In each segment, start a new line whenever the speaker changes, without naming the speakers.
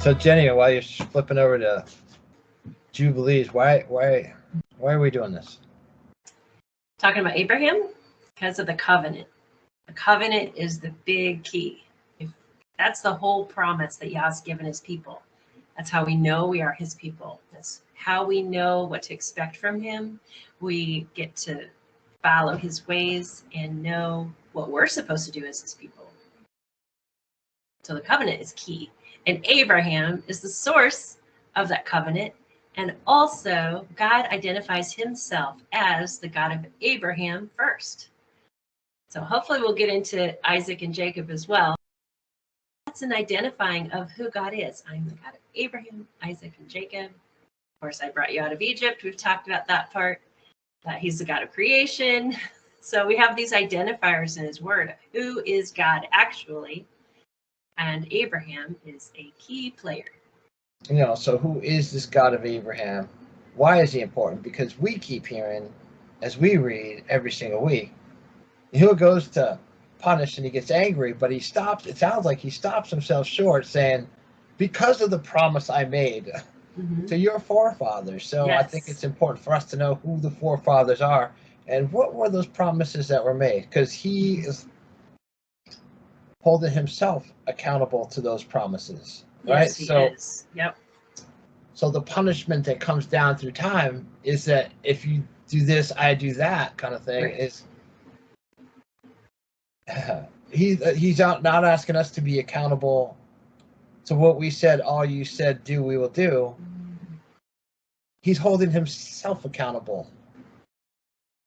So Jenny, while you're flipping over to Jubilees, why are we doing this?
Talking about Abraham? Because of the covenant. The covenant is the big key. That's the whole promise that Yah's given his people. That's how we know we are his people. That's how we know what to expect from him. We get to follow his ways and know what we're supposed to do as his people. So the covenant is key. And Abraham is the source of that covenant. And also, God identifies himself as the God of Abraham first. So hopefully we'll get into Isaac and Jacob as well. That's an identifying of who God is. I'm the God of Abraham, Isaac, and Jacob. Of course, I brought you out of Egypt. We've talked about that part, that he's the God of creation. So we have these identifiers in his word. Who is God actually? And Abraham is a key player.
So who is this God of Abraham? Why is he important? Because we keep hearing, as we read every single week, he goes to punish and he gets angry, but he stops. It sounds like he stops himself short, saying, because of the promise I made to your forefathers. So yes. I think it's important for us to know who the forefathers are and what were those promises that were made, because he is holding himself accountable to those promises. Right?
Yes, he is. Yep.
So the punishment that comes down through time is that if you do this, I do that kind of thing. Right. Is he's not asking us to be accountable to what we said. All you said, do, we will do. He's holding himself accountable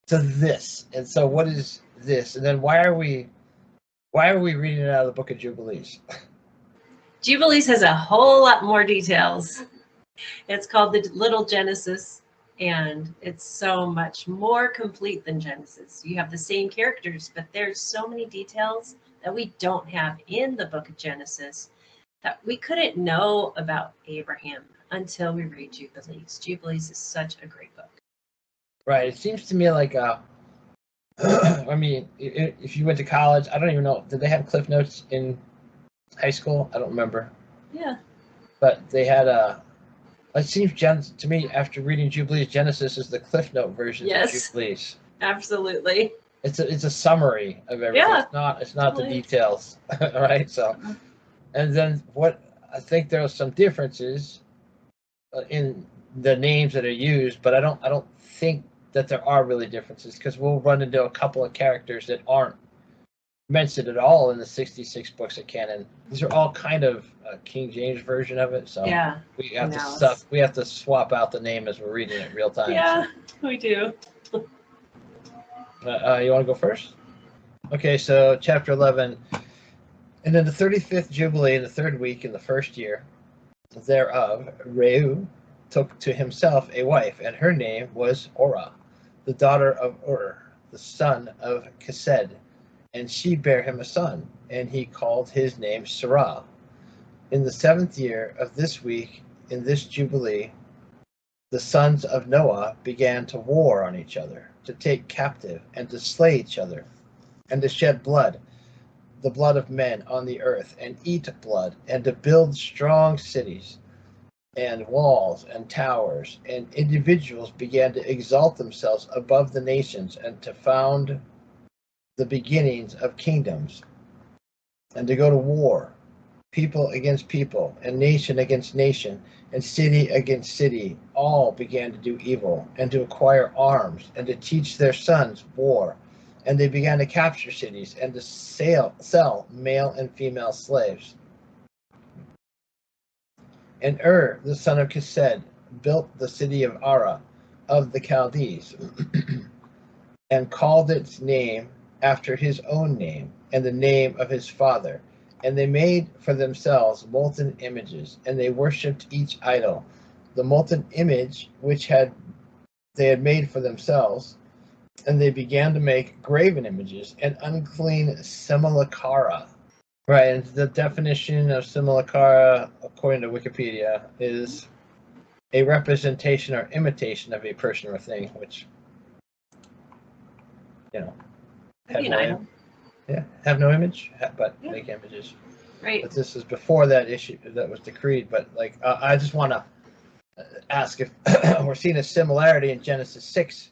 to this. And so, what is this? And then why are we reading it out of the book of Jubilees?
Jubilees has a whole lot more details. It's called the Little Genesis, and it's so much more complete than Genesis. You have the same characters, but there's so many details that we don't have in the book of Genesis that we couldn't know about Abraham until we read Jubilees. Jubilees is such a great book.
Right. It seems to me like I mean, if you went to college, I don't even know, did they have Cliff Notes in high school? I don't remember.
Yeah.
But they had it seems to me, after reading Jubilees, Genesis is the Cliff Note version of Jubilees.
Absolutely.
It's a summary of everything. Yeah, it's not the details, right? So, and then what I think there are some differences in the names that are used, but I don't think that there are really differences, because we'll run into a couple of characters that aren't mentioned at all in the 66 books of canon. These are all kind of a King James version of it, so
yeah,
we have to swap out the name as we're reading it real time.
Yeah, so. We do.
You want to go first? Okay, so chapter 11. And in the 35th Jubilee, in the third week, in the first year thereof, Reu took to himself a wife, and her name was Orah, the daughter of Ur, the son of Chesed. And she bare him a son, and he called his name Sarah. In the 7th year of this week, in this Jubilee, the sons of Noah began to war on each other, to take captive, and to slay each other, and to shed blood, the blood of men on the earth, and eat blood, and to build strong cities, and walls, and towers, and individuals began to exalt themselves above the nations, and to found the beginnings of kingdoms, and to go to war, people against people, and nation against nation, and city against city. All began to do evil, and to acquire arms, and to teach their sons war. And they began to capture cities, and to sell male and female slaves. And Ur, the son of Chesed, built the city of Ara of the Chaldees, and called its name after his own name, and the name of his father. And they made for themselves molten images, and they worshipped each idol. The molten image which they had made for themselves, and they began to make graven images and unclean simulacra. Right, and the definition of simulacra, according to Wikipedia, is a representation or imitation of a person or thing, which, have no image, but make images.
Right.
But this is before that issue that was decreed. But like, I just want to ask if we're seeing a similarity in Genesis 6.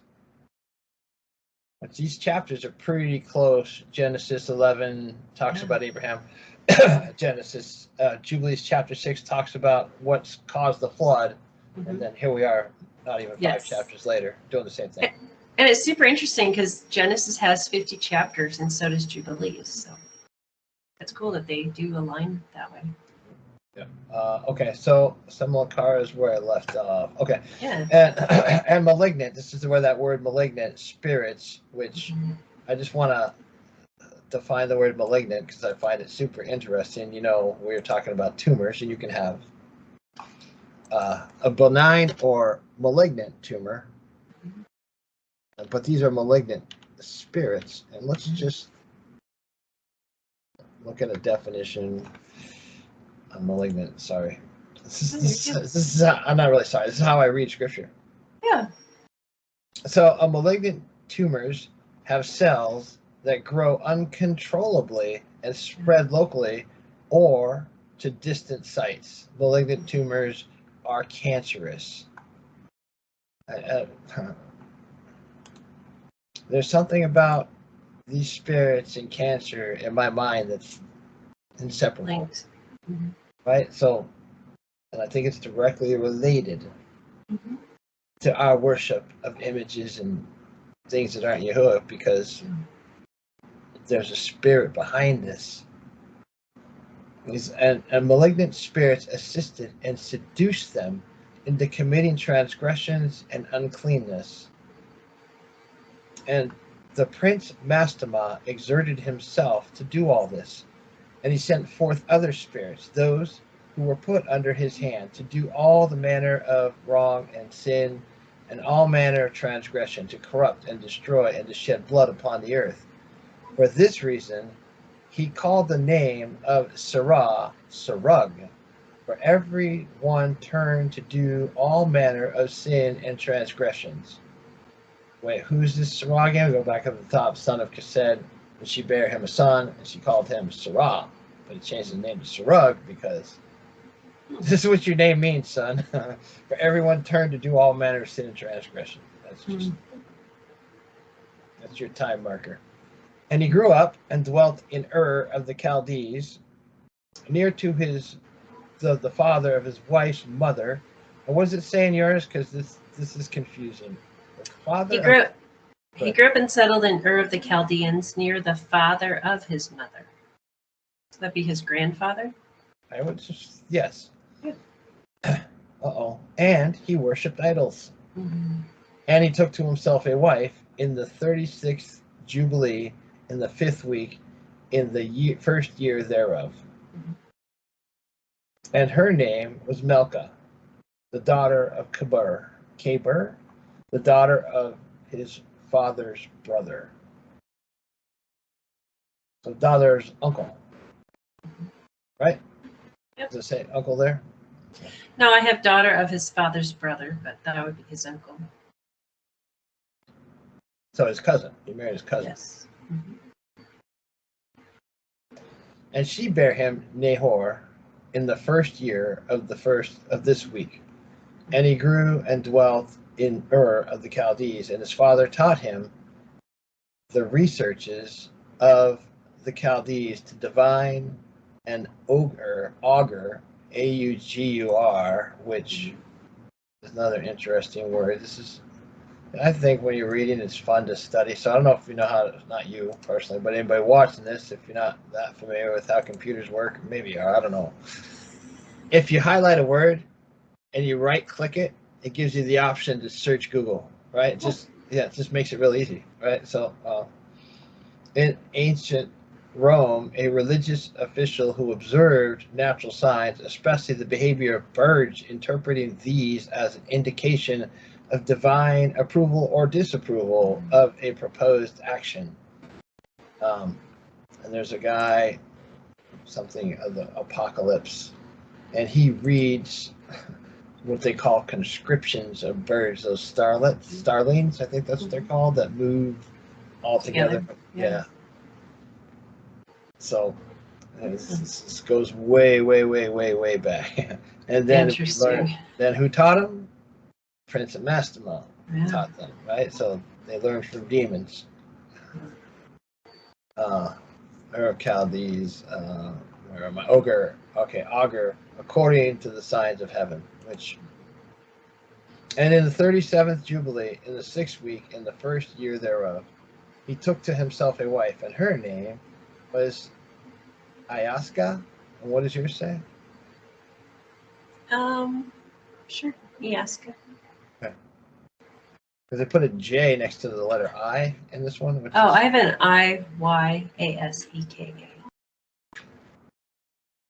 But these chapters are pretty close. Genesis 11 talks about Abraham. Genesis Jubilees chapter 6 talks about what's caused the flood, and then here we are, not even 5 chapters later, doing the same thing.
And it's super interesting because Genesis has 50 chapters, and so does Jubilees. So it's cool that they do align that way.
Yeah. Okay, so Samilcar is where I left off. Okay.
Yeah.
And malignant. This is where that word malignant, spirits, which I just want to define the word malignant because I find it super interesting. You know, we're talking about tumors, and you can have a benign or malignant tumor, but these are malignant spirits. And let's just look at a definition. I'm malignant. Sorry. This is I'm not really sorry. This is how I read scripture.
Yeah.
So, a malignant tumors have cells that grow uncontrollably and spread locally or to distant sites. Malignant tumors are cancerous. There's something about these spirits and cancer in my mind that's inseparable. Right? So, and I think it's directly related to our worship of images and things that aren't Yahuwah, because there's a spirit behind this. And malignant spirits assisted and seduced them into committing transgressions and uncleanness. And the prince Mastama exerted himself to do all this, and he sent forth other spirits, those who were put under his hand, to do all the manner of wrong and sin and all manner of transgression, to corrupt and destroy and to shed blood upon the earth. For this reason, he called the name of Sarah, Sarug, for every one turned to do all manner of sin and transgressions. Wait, who's this Sarah again? We go back up to the top, son of Chesed, and she bare him a son, and she called him Sarah. But he changed his name to Sarug because this is what your name means, son. For everyone turned to do all manner of sin and transgression. That's your time marker. And he grew up and dwelt in Ur of the Chaldees, near to the father of his wife's mother. And what does it say in yours? Because this is confusing. The father
he grew up and settled in Ur of the Chaldeans, near the father of his mother. Would that be his grandfather?
I would just, yes. Yeah. And he worshipped idols. And he took to himself a wife in the 36th Jubilee, in the 5th week, in the first year thereof. And her name was Melka, the daughter of Kabir, the daughter of his father's brother. So daughter's uncle. Right?
Yep.
Does it say uncle there?
No, I have daughter of his father's brother, but that would be his uncle.
So his cousin. He married his cousin.
Yes.
And she bare him Nahor in the first year of this week. And he grew and dwelt in Ur of the Chaldees, and his father taught him the researches of the Chaldees to divine and augur, Augur, which is another interesting word. I think when you're reading, it's fun to study. So I don't know if you know how, not you personally, but anybody watching this, if you're not that familiar with how computers work, maybe you are, I don't know. If you highlight a word and you right-click it, it gives you the option to search Google, right? It just makes it real easy, right? So in ancient Rome, a religious official who observed natural signs, especially the behavior of birds, interpreting these as an indication of divine approval or disapproval of a proposed action. And there's a guy, something of the apocalypse, and he reads what they call conscriptions of birds, those starlings, I think that's what they're called, that move all together. Yeah. So This goes way, way, way, way, way back. And then we learn, then who taught them? Prince and Mastema taught them, right? So they learned from demons. Or Chaldees, where am I? Ogre. Okay, Augur, according to the signs of heaven, which. And in the 37th Jubilee, in the 6th week, in the 1st year thereof, he took to himself a wife, and her name was Iaska. And what does yours say?
Sure. Iaska.
Okay. Because they put a J next to the letter I in this one.
I have an Iyasekah.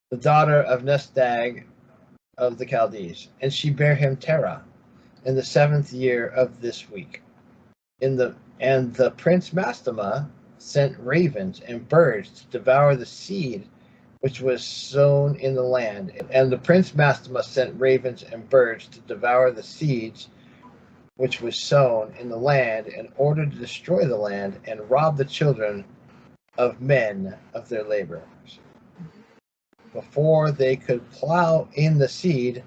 The daughter of Nestag of the Chaldees, and she bare him Terah in the 7th year of this week. And the prince Mastema sent ravens and birds to devour the seed which was sown in the land. And the prince Mastema sent ravens and birds to devour the seeds which was sown in the land, in order to destroy the land and rob the children of men of their labor. Before they could plow in the seed,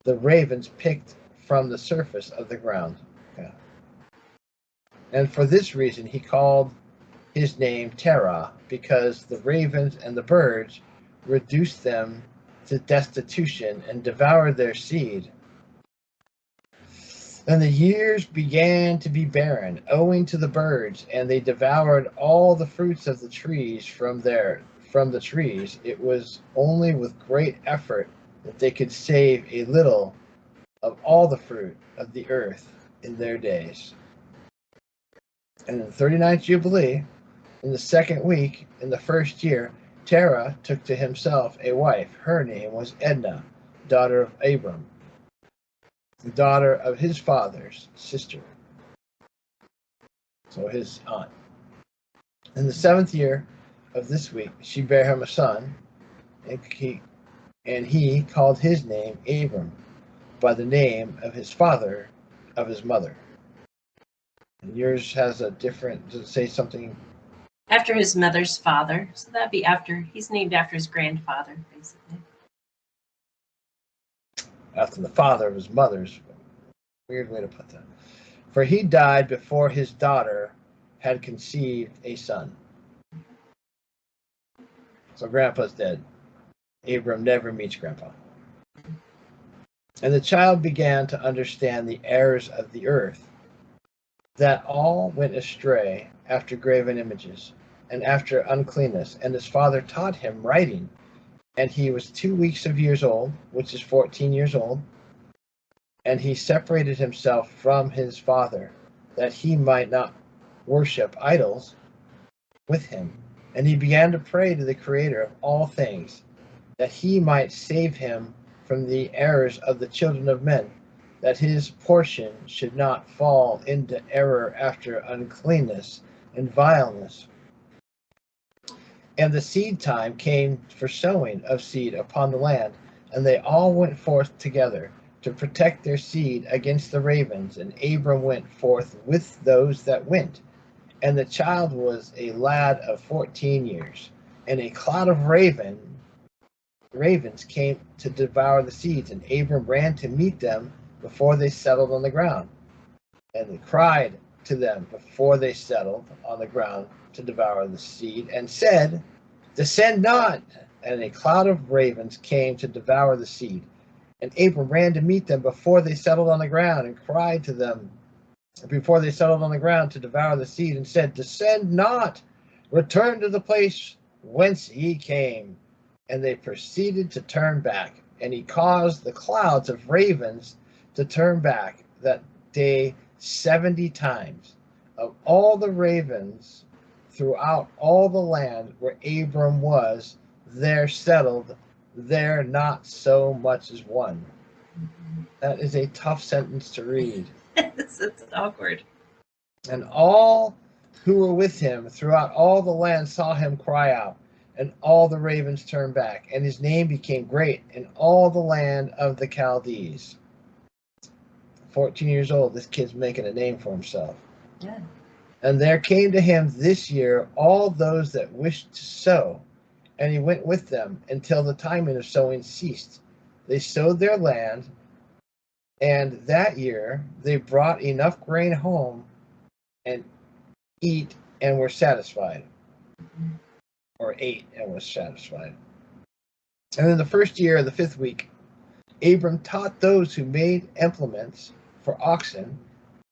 the ravens picked from the surface of the ground. Yeah. And for this reason he called his name Terah, because the ravens and the birds reduced them to destitution and devoured their seed. And the years began to be barren, owing to the birds, and they devoured all the fruits of the trees from the trees. It was only with great effort that they could save a little of all the fruit of the earth in their days. And in the 39th Jubilee, in the 2nd week, in the 1st year, Terah took to himself a wife. Her name was Edna, daughter of Abram, the daughter of his father's sister, so his aunt. In the 7th year of this week, she bare him a son, and he called his name Abram, by the name of his father, of his mother. And yours has a different, does it say something?
After his mother's father. So that'd be he's named after his grandfather, basically.
After the father of his mother's. Weird way to put that. For he died before his daughter had conceived a son. So grandpa's dead. Abram never meets grandpa. And the child began to understand the errors of the earth, that all went astray after graven images, and after uncleanness. And his father taught him writing. And he was 2 weeks of years old, which is 14 years old. And he separated himself from his father, that he might not worship idols with him. And he began to pray to the Creator of all things, that he might save him from the errors of the children of men, that his portion should not fall into error after uncleanness and vileness. And the seed time came for sowing of seed upon the land, and they all went forth together to protect their seed against the ravens. And Abram went forth with those that went. And the child was a lad of 14 years, and a cloud of ravens came to devour the seeds. And Abram ran to meet them before they settled on the ground. And they cried to them before they settled on the ground to devour the seed, and said, "Descend not." And a cloud of ravens came to devour the seed. And Abram ran to meet them before they settled on the ground, and cried to them before they settled on the ground to devour the seed, and said, "Descend not, return to the place whence ye came." And they proceeded to turn back. And he caused the clouds of ravens to turn back that day 70 times. Of all the ravens throughout all the land where Abram was, there settled there not so much as one. That is a tough sentence to read.
It's awkward.
And all who were with him throughout all the land saw him cry out, and all the ravens turned back, and his name became great in all the land of the Chaldees. 14 years old, this kid's making a name for himself.
Yeah.
And there came to him this year all those that wished to sow, and he went with them until the timing of sowing ceased. They sowed their land, and that year they brought enough grain home and eat and were satisfied, or ate and was satisfied. And in the first year of the 5th week, Abram taught those who made implements for oxen,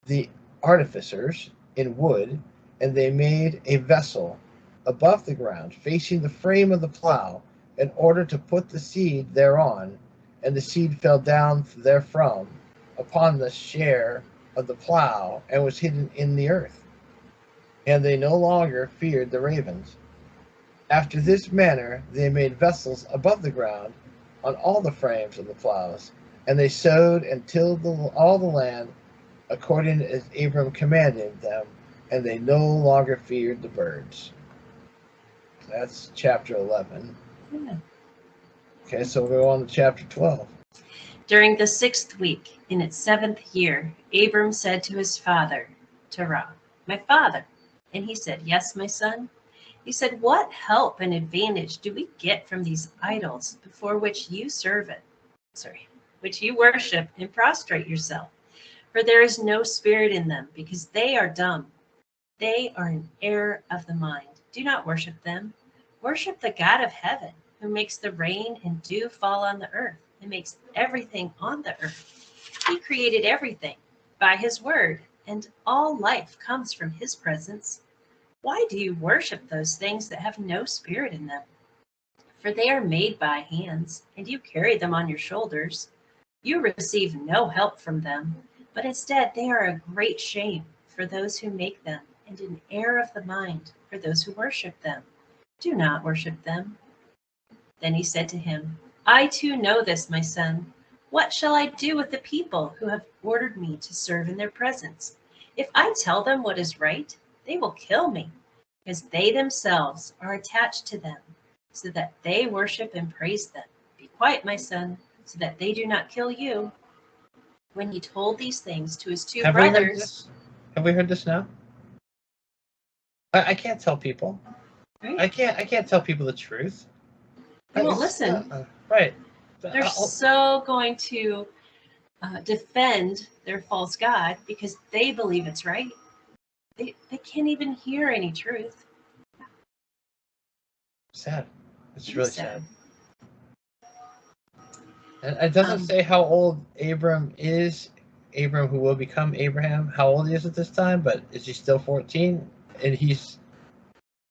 the artificers in wood, and they made a vessel above the ground, facing the frame of the plow, in order to put the seed thereon, and the seed fell down therefrom upon the share of the plow, and was hidden in the earth. And they no longer feared the ravens. After this manner they made vessels above the ground on all the frames of the plows, and they sowed and tilled all the land according as Abram commanded them, and they no longer feared the birds. That's chapter 11.
Yeah.
Okay, so we'll go on to chapter 12.
During the 6th week, in its 7th year, Abram said to his father, Terah, "My father." And he said, "Yes, my son." He said, "What help and advantage do we get from these idols before which you which you worship and prostrate yourself? For there is no spirit in them, because they are dumb. They are an error of the mind. Do not worship them. Worship the God of heaven, who makes the rain and dew fall on the earth, and makes everything on the earth. He created everything by his word, and all life comes from his presence. Why do you worship those things that have no spirit in them? For they are made by hands, and you carry them on your shoulders. You receive no help from them, but instead they are a great shame for those who make them, and an error of the mind for those who worship them. Do not worship them." Then he said to him, "I too know this, my son. What shall I do with the people who have ordered me to serve in their presence? If I tell them what is right, they will kill me, because they themselves are attached to them, so that they worship and praise them. Be quiet, my son, so that they do not kill you." When he told these things to his two
Have we heard
brothers,
this? Have we heard this now? I can't tell people.
right?
I can't tell people the truth.
They won't listen.
Right.
They're so going to defend their false god because they believe it's right. They can't even hear any truth.
Sad. It's
It
really
is sad.
And it doesn't say how old Abram is. Abram, who will become Abraham, how old he is at this time, but is he still 14? And he's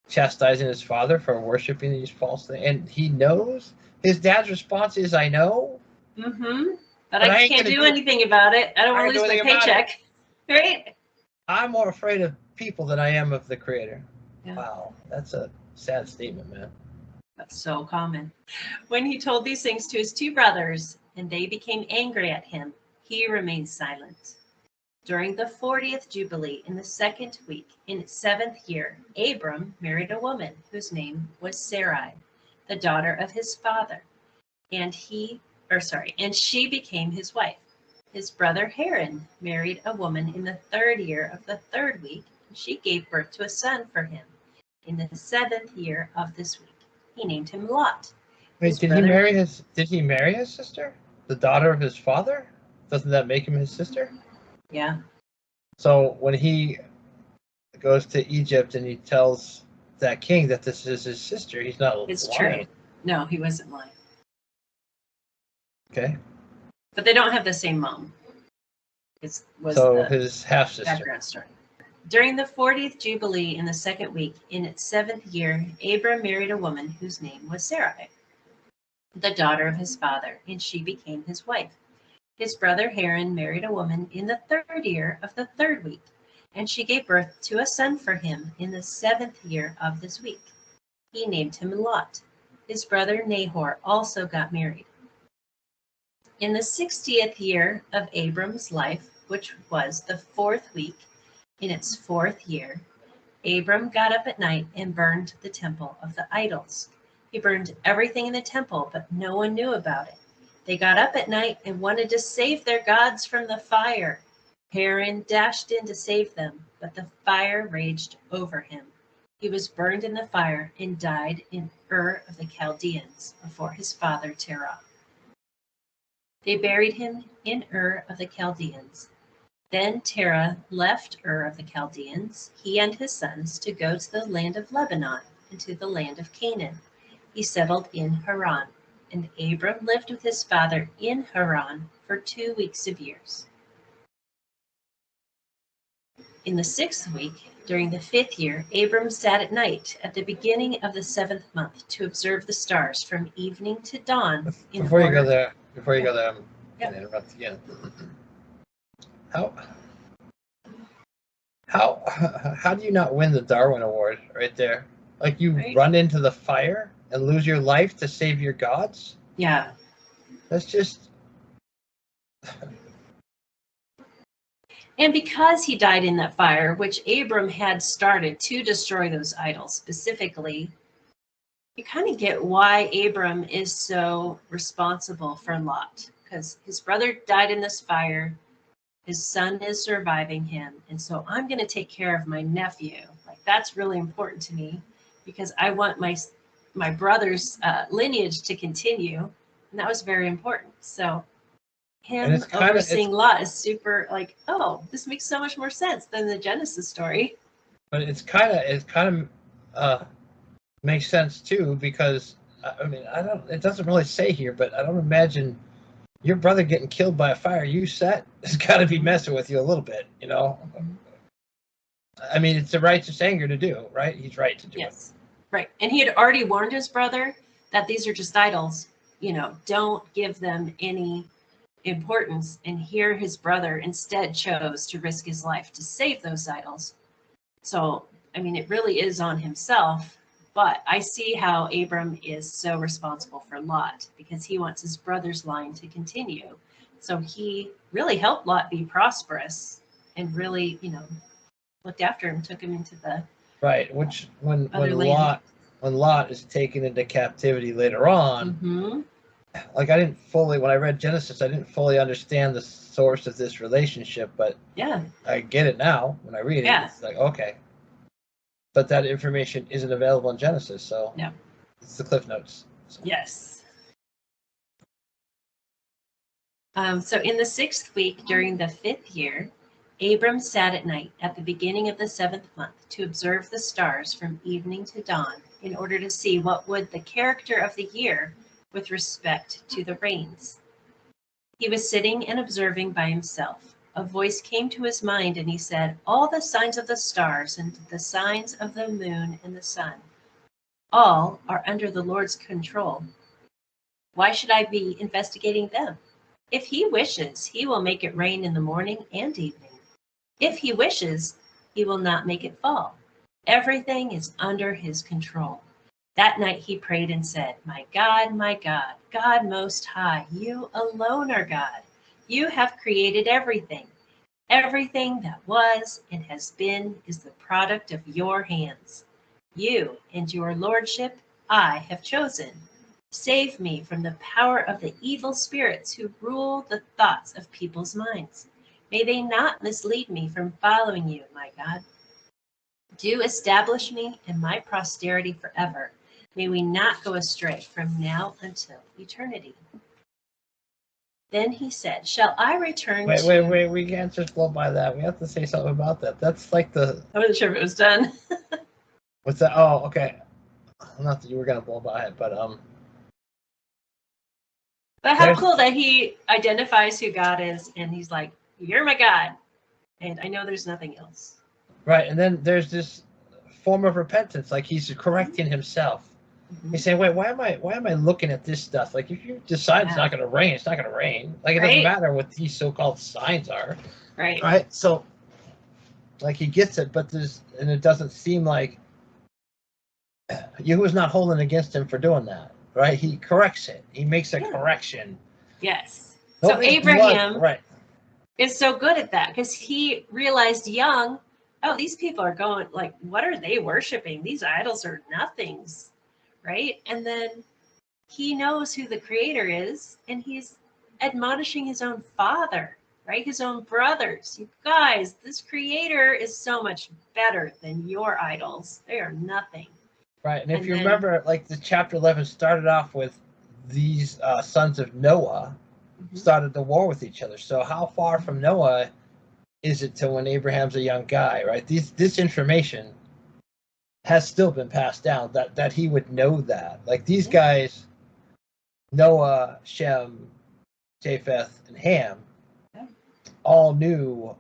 chastising his father for worshiping these false things. And he knows. His dad's response is, "I know."
Mm-hmm. But I
ain't
can't
gonna
do anything about it. I don't want to lose my paycheck. Right?
I'm more afraid of people than I am of the Creator.
Yeah.
Wow, that's a sad statement, man.
That's so common. When he told these things to his two brothers, and they became angry at him, he remained silent. During the 40th Jubilee, in the 2nd week, in its 7th year, Abram married a woman whose name was Sarai, the daughter of his father, and she became his wife. His brother Haran married a woman in the 3rd year of the 3rd week, and she gave birth to a son for him in the 7th year of this week. He named him Lot.
Wait, did he marry his sister? The daughter of his father? Doesn't that make him his sister?
Yeah.
So when he goes to Egypt and he tells that king that this is his sister, he's not
It's
lying.
true. No, he wasn't lying.
Okay.
But they don't have the same mom. His
half sister.
Background story. During the 40th Jubilee in the 2nd week, in its 7th year, Abram married a woman whose name was Sarai, the daughter of his father, and she became his wife. His brother Haran married a woman in the 3rd year of the 3rd week, and she gave birth to a son for him in the 7th year of this week. He named him Lot. His brother Nahor also got married. In the 60th year of Abram's life, which was the 4th week, in its 4th year, Abram got up at night and burned the temple of the idols. He burned everything in the temple, but no one knew about it. They got up at night and wanted to save their gods from the fire. Haran dashed in to save them, but the fire raged over him. He was burned in the fire and died in Ur of the Chaldeans before his father Terah. They buried him in Ur of the Chaldeans. Then Terah left Ur of the Chaldeans, he and his sons, to go to the land of Lebanon and to the land of Canaan. He settled in Haran, and Abram lived with his father in Haran for 2 weeks of years. In the 6th week, during the 5th year, Abram sat at night at the beginning of the 7th month to observe the stars from evening to dawn.
Before you go there, I'm going
Yeah.
to interrupt again. How do you not win the Darwin Award right there? Like you run into the fire and lose your life to save your gods?
Yeah.
That's just...
And because he died in that fire, which Abram had started to destroy those idols specifically, you kind of get why Abram is so responsible for Lot. Because his brother died in this fire, his son is surviving him, and so I'm going to take care of my nephew. Like that's really important to me because I want my brother's lineage to continue, and that was very important. So him overseeing Lot is super like, oh, this makes so much more sense than the Genesis story.
But it kind of makes sense too because I mean it doesn't really say here, but I don't imagine your brother getting killed by a fire you set has got to be messing with you a little bit, you know. I mean, it's a righteous anger to do, right? He's right to do it.
Yes, right. And he had already warned his brother that these are just idols. You know, don't give them any importance. And here his brother instead chose to risk his life to save those idols. So, I mean, it really is on himself. But I see how Abram is so responsible for Lot because he wants his brother's line to continue. So he really helped Lot be prosperous and really, you know, looked after him, took him into the
which when
land.
Lot is taken into captivity later on, like when I read Genesis, I didn't fully understand the source of this relationship, but
yeah,
I get it now when I read it. It's like, okay. But that information isn't available in Genesis, so
no.
It's the Cliff Notes. So.
Yes. So in the 6th week during the 5th year, Abram sat at night at the beginning of the 7th month to observe the stars from evening to dawn in order to see what would the character of the year with respect to the rains. He was sitting and observing by himself. A voice came to his mind and he said, all the signs of the stars and the signs of the moon and the sun, all are under the Lord's control. Why should I be investigating them? If he wishes, he will make it rain in the morning and evening. If he wishes, he will not make it fall. Everything is under his control. That night he prayed and said, my God, God most high, you alone are God. You have created everything. Everything that was and has been is the product of your hands. You and your lordship I have chosen. Save me from the power of the evil spirits who rule the thoughts of people's minds. May they not mislead me from following you, my God. Do establish me and my posterity forever. May we not go astray from now until eternity. Then he said, shall I return
Wait, we can't just blow by that. We have to say something about that. That's like
I wasn't sure if it was done.
What's that? Oh, okay. Not that you were going to blow by it, but
But how cool that he identifies who God is, and he's like, you're my God, and I know there's nothing else.
Right, and then there's this form of repentance, like he's correcting himself. He's saying, wait, why am I looking at this stuff? Like, if you decide it's not going to rain, it's not going to rain. Like, it doesn't matter what these so-called signs are. Right? So, like, he gets it, but it doesn't seem like Yahuwah's not holding against him for doing that. Right? He corrects it. He makes a correction.
Yes. So Abraham
right.
is so good at that because he realized young, oh, these people are going, like, what are they worshiping? These idols are nothings, right? And then he knows who the creator is, and he's admonishing his own father right? His own brothers. You guys, this creator is so much better than your idols. They are nothing.
Right. And if
And
you
then-
remember, like the chapter 11 started off with these sons of Noah started the war with each other. So how far from Noah is it to when Abraham's a young guy, right? This information has still been passed down, that he would know that. Like these guys, Noah, Shem, Japheth, and Ham, all knew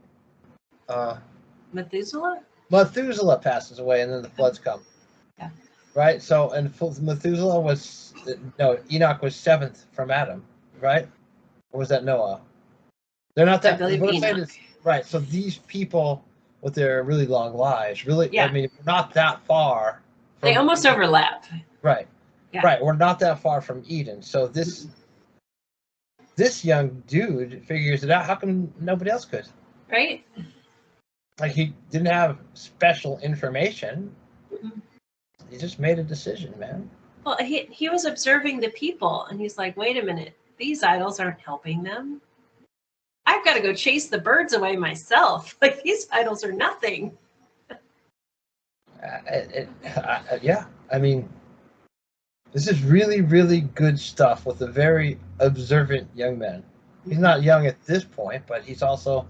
Methuselah?
Methuselah passes away and then the floods come.
Yeah.
Right? So, and Methuselah was, no, Enoch was seventh from Adam, right? Or was that Noah? They're not that.
I believe
What I'm saying
Enoch.
is, right. So these people with their really long lives, really,
Yeah.
I mean, we're not that far.
They almost overlap.
Right.
Yeah.
Right. We're not that far from Eden. So this young dude figures it out. How come nobody else could?
Right?
Like he didn't have special information.
Mhm.
He just made a decision, man.
Well, he was observing the people, and he's like, wait a minute, these idols aren't helping them. I've got to go chase the birds away myself. Like, these idols are nothing.
Yeah. I mean, this is really, really good stuff with a very observant young man. He's not young at this point, but he's also.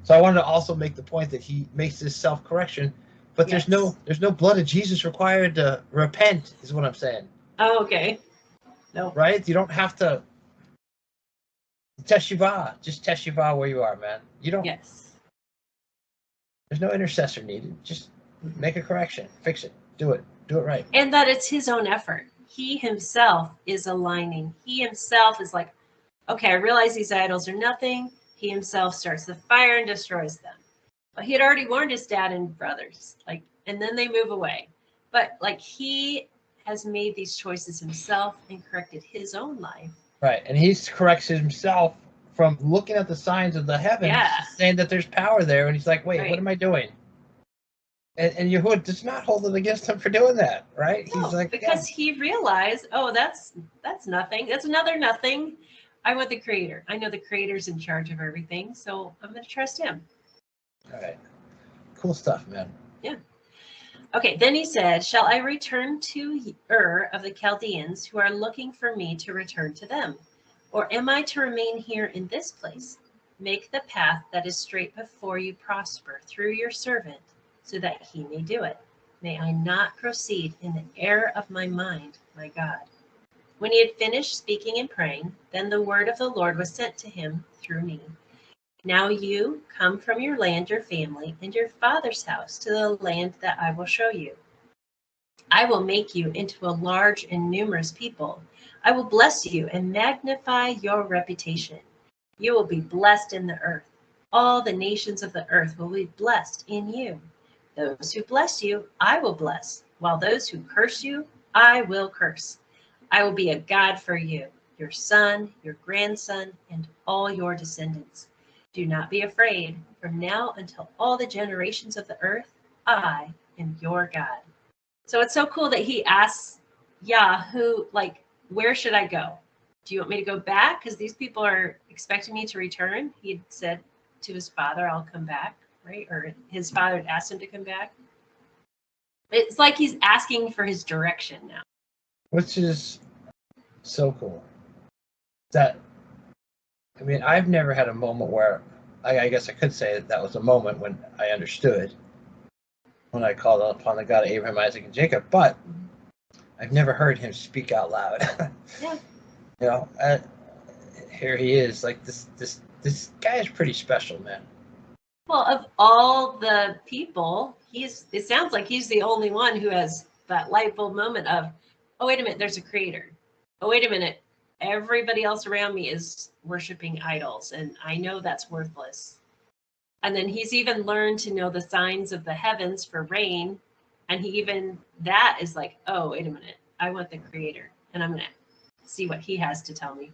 So I wanted to also make the point that he makes this self-correction, but
Yes.
there's no blood of Jesus required to repent, is what I'm saying.
Oh, okay. No.
Right? You don't have to teshuvah. Just teshuvah where you are, man. You don't.
Yes.
There's no intercessor needed. Just make a correction, fix it, do it right.
And that it's his own effort. He himself is aligning. He himself is like, okay, I realize these idols are nothing. He himself starts the fire and destroys them. But he had already warned his dad and brothers, like, and then they move away. But like he has made these choices himself and corrected his own life.
Right, and he corrects himself from looking at the signs of the heavens, saying that there's power there, and he's like, wait, what am I doing? And Yehud does not hold it against him for doing that, right?
No,
He's like,
because he realized, oh, that's nothing. That's another nothing. I want the creator. I know the creator's in charge of everything, so I'm going to trust him.
All right. Cool stuff, man.
Yeah. Okay, then he said, shall I return to Ur of the Chaldeans who are looking for me to return to them? Or am I to remain here in this place? Make the path that is straight before you prosper through your servant, so that he may do it. May I not proceed in the error of my mind, my God. When he had finished speaking and praying, then the word of the Lord was sent to him through me. Now you come from your land, your family, and your father's house to the land that I will show you. I will make you into a large and numerous people. I will bless you and magnify your reputation. You will be blessed in the earth. All the nations of the earth will be blessed in you. Those who bless you, I will bless, while those who curse you, I will curse. I will be a God for you, your son, your grandson, and all your descendants. Do not be afraid. From now until all the generations of the earth, I am your God. So it's so cool that he asks who, like, where should I go? Do you want me to go back? Because these people are expecting me to return. He had said to his father, I'll come back, right? Or his father had asked him to come back. It's like he's asking for his direction now.
Which is so cool. I mean, I've never had a moment where, I guess I could say that was a moment when I understood, when I called upon the God of Abraham, Isaac, and Jacob, but I've never heard him speak out loud.
Yeah.
You know, here he is, like this guy is pretty special, man.
Well, of all the people, it sounds like he's the only one who has that light bulb moment of, oh, wait a minute, there's a creator. Oh, wait a minute, everybody else around me is worshiping idols, and I know that's worthless. And then he's even learned to know the signs of the heavens for rain, and that is like, oh, wait a minute, I want the creator, and I'm going to see what he has to tell me.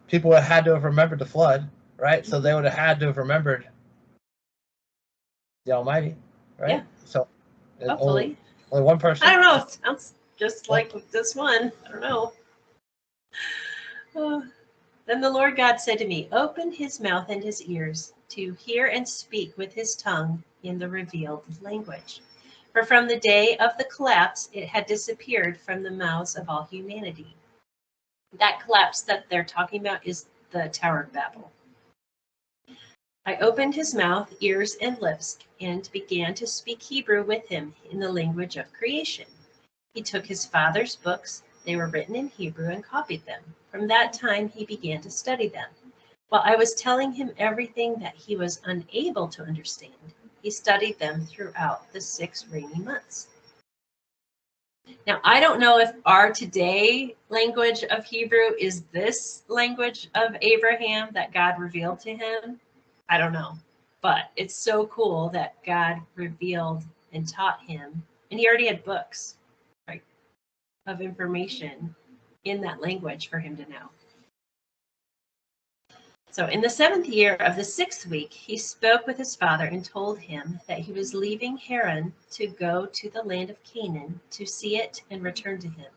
People would have had to have remembered the flood, right? So they would have had to have remembered the Almighty, right?
Yeah.
So
Hopefully.
only one person.
I don't know. It sounds just like this one. I don't know. Then the Lord God said to me, open his mouth and his ears to hear and speak with his tongue in the revealed language. For from the day of the collapse, it had disappeared from the mouths of all humanity. That collapse that they're talking about is the Tower of Babel. I opened his mouth, ears, and lips, and began to speak Hebrew with him in the language of creation. He took his father's books, they were written in Hebrew, and copied them. From that time, he began to study them. While I was telling him everything that he was unable to understand, he studied them throughout the 6 rainy months. Now, I don't know if our today language of Hebrew is this language of Abraham that God revealed to him. I don't know. But it's so cool that God revealed and taught him. And he already had books, right, of information in that language for him to know. So in the 7th year of the 6th week, he spoke with his father and told him that he was leaving Haran to go to the land of Canaan to see it and return to him.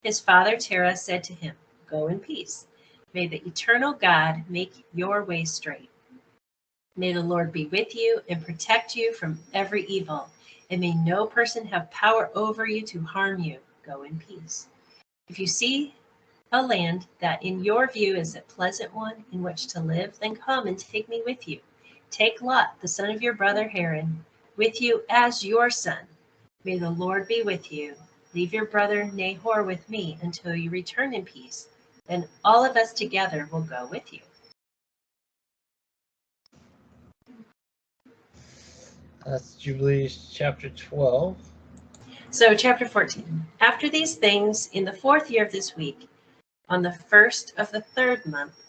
His father Terah said to him, go in peace. May the eternal God make your way straight. May the Lord be with you and protect you from every evil, and may no person have power over you to harm you. Go in peace. If you see a land that in your view is a pleasant one in which to live, then come and take me with you. Take Lot, the son of your brother Haran, with you as your son. May the Lord be with you. Leave your brother Nahor with me until you return in peace. Then all of us together will go with you.
That's Jubilees chapter 12.
So chapter 14. After these things, in the 4th year of this week, on the 1st of the 3rd month,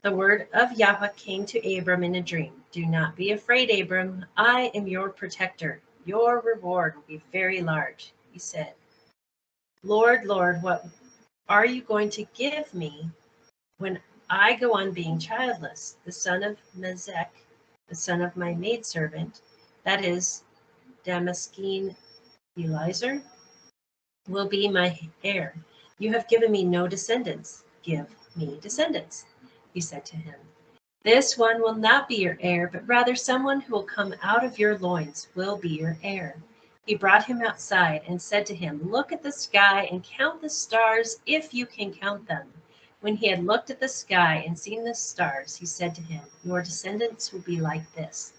the word of Yahweh came to Abram in a dream. Do not be afraid, Abram. I am your protector. Your reward will be very large. He said, Lord, Lord, what are you going to give me when I go on being childless? The son of Mezek, the son of my maidservant, that is Damascene Eliezer, will be my heir. You have given me no descendants. Give me descendants. He said to him, this one will not be your heir, but rather someone who will come out of your loins will be your heir. He brought him outside and said to him, look at the sky and count the stars if you can count them. When he had looked at the sky and seen the stars, he said to him, your descendants will be like this.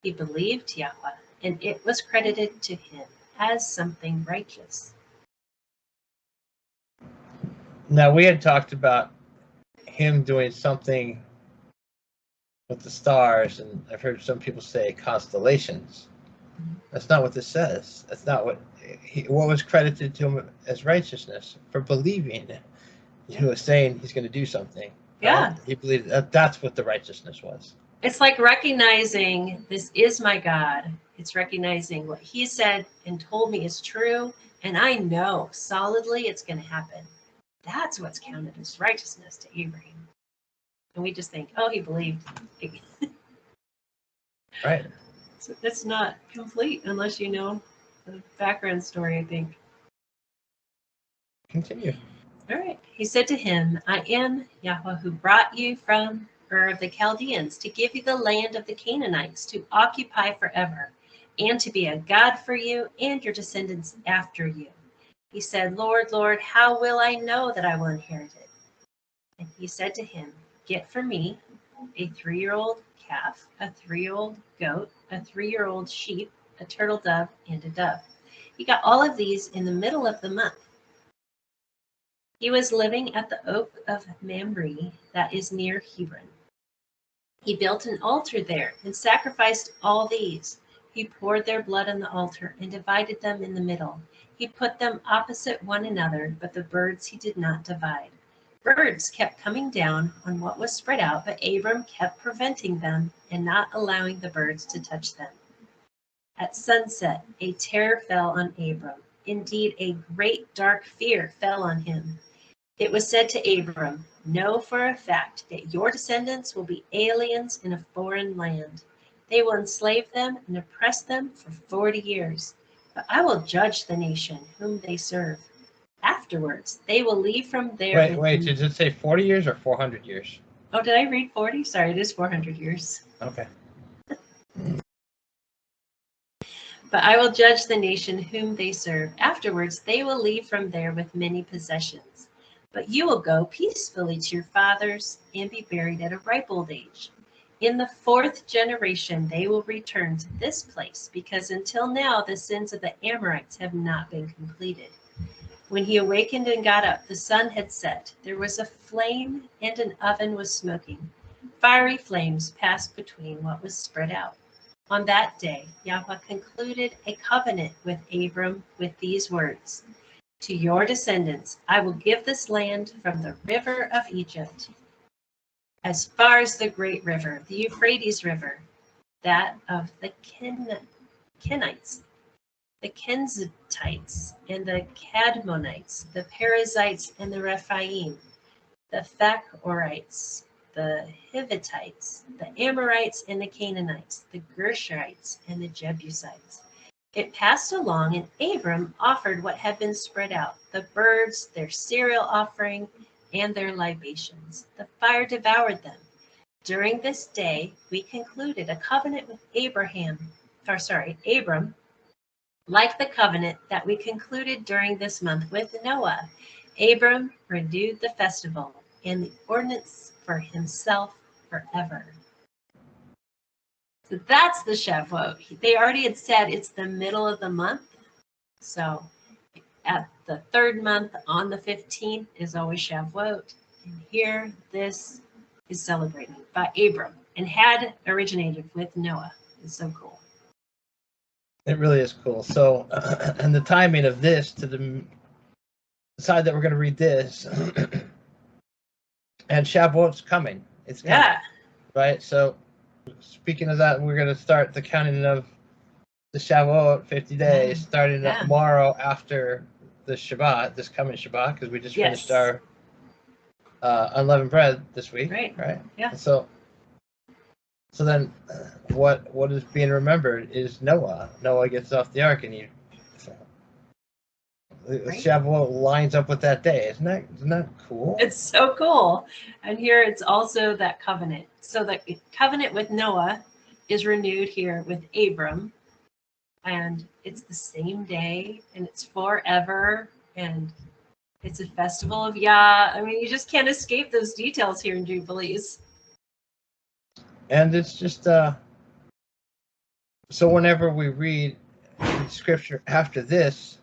He believed Yahweh, and it was credited to him as something righteous.
Now, we had talked about him doing something with the stars, and I've heard some people say constellations. That's not what this says. That's not what was credited to him as righteousness for believing. He was saying he's going to do something.
Yeah.
Right? He believed that's what the righteousness was.
It's like recognizing this is my God. It's recognizing what he said and told me is true, and I know solidly it's going to happen. That's what's counted as righteousness to Abraham. And we just think, oh, he believed.
Right.
So that's not complete unless you know the background story, I think.
Continue.
All right. He said to him, I am Yahweh who brought you from Ur of the Chaldeans to give you the land of the Canaanites to occupy forever, and to be a God for you and your descendants after you. He said, Lord, Lord, how will I know that I will inherit it? And he said to him, get for me a 3-year-old calf, a 3-year-old goat, a 3-year-old sheep, a turtle dove, and a dove. He got all of these in the middle of the month. He was living at the oak of Mamre that is near Hebron. He built an altar there and sacrificed all these. He poured their blood on the altar and divided them in the middle. He put them opposite one another, but the birds he did not divide. Birds kept coming down on what was spread out, but Abram kept preventing them and not allowing the birds to touch them. At sunset, a terror fell on Abram. Indeed, a great dark fear fell on him. It was said to Abram, know for a fact that your descendants will be aliens in a foreign land. They will enslave them and oppress them for 40 years. But I will judge the nation whom they serve. After afterwards they will leave from there.
Wait, did it say 40 years or 400 years?
Oh, did I read 40? Sorry, it is 400 years.
Okay.
But I will judge the nation whom they serve. Afterwards, they will leave from there with many possessions. But you will go peacefully to your fathers and be buried at a ripe old age. In the 4th generation, they will return to this place, because until now the sins of the Amorites have not been completed. When he awakened and got up, the sun had set. There was a flame, and an oven was smoking. Fiery flames passed between what was spread out. On that day, Yahweh concluded a covenant with Abram with these words: to your descendants, I will give this land from the river of Egypt as far as the great river, the Euphrates River, that of the Kenites, the Kenzitites, and the Cadmonites, the Perizzites, and the Rephaim, the Thachorites, the Hivitites, the Amorites, and the Canaanites, the Gershurites, and the Jebusites. It passed along, and Abram offered what had been spread out, the birds, their cereal offering, and their libations. The fire devoured them. During this day, we concluded a covenant with Abram, like the covenant that we concluded during this month with Noah. Abram renewed the festival and the ordinance for himself forever. So that's the Shavuot. They already had said it's the middle of the month. So at the 3rd month on the 15th is always Shavuot. And here this is celebrated by Abram and had originated with Noah. It's so cool.
It really is cool. So, and the timing of this to the side that we're going to read this, and Shavuot's coming. It's coming.
Yeah.
Right? So, speaking of that, we're going to start the counting of the Shavuot 50 days, starting tomorrow after the Shabbat, this coming Shabbat, because we just finished our unleavened bread this week. Right?
Yeah.
So then what is being remembered is Noah. Noah gets off the ark, and Shavuot lines up with that day. Isn't that cool?
It's so cool. And here it's also that covenant. So the covenant with Noah is renewed here with Abram. And it's the same day, and it's forever, and it's a festival of Yah. I mean, you just can't escape those details here in Jubilees.
And it's just so whenever we read scripture after this,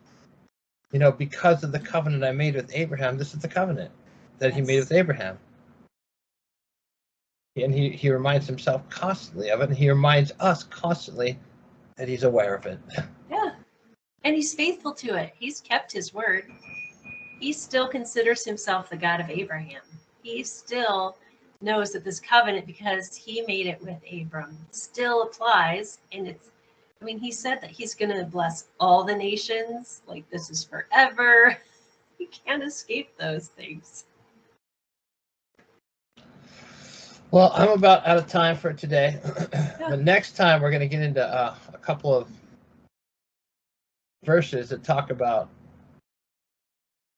because of the covenant I made with Abraham, this is the covenant that he made with Abraham. And he reminds himself constantly of it, and he reminds us constantly that he's aware of it.
Yeah. And he's faithful to it. He's kept his word. He still considers himself the God of Abraham. He still knows that this covenant, because he made it with Abram, still applies. And he said that he's going to bless all the nations. Like, this is forever. You can't escape those things.
Well, I'm about out of time for today. But next time we're going to get into a couple of verses that talk about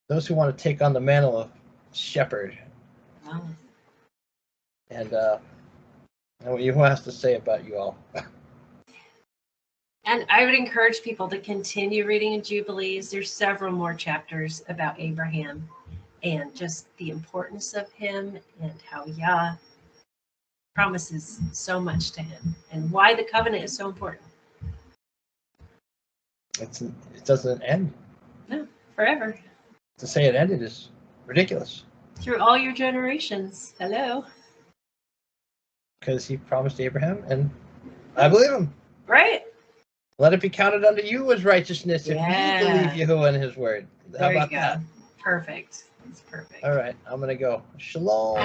those who want to take on the mantle of shepherd.
Wow.
And what you has to say about you all.
And I would encourage people to continue reading in Jubilees. There's several more chapters about Abraham and just the importance of him and how Yah promises so much to him and why the covenant is so important.
It doesn't end.
No, forever.
To say it ended is ridiculous.
Through all your generations. Hello.
Because he promised Abraham, and I believe him.
Right.
Let it be counted unto you as righteousness if you believe Yahuwah and his word. How about that?
Perfect. It's perfect.
All right. I'm going to go. Shalom.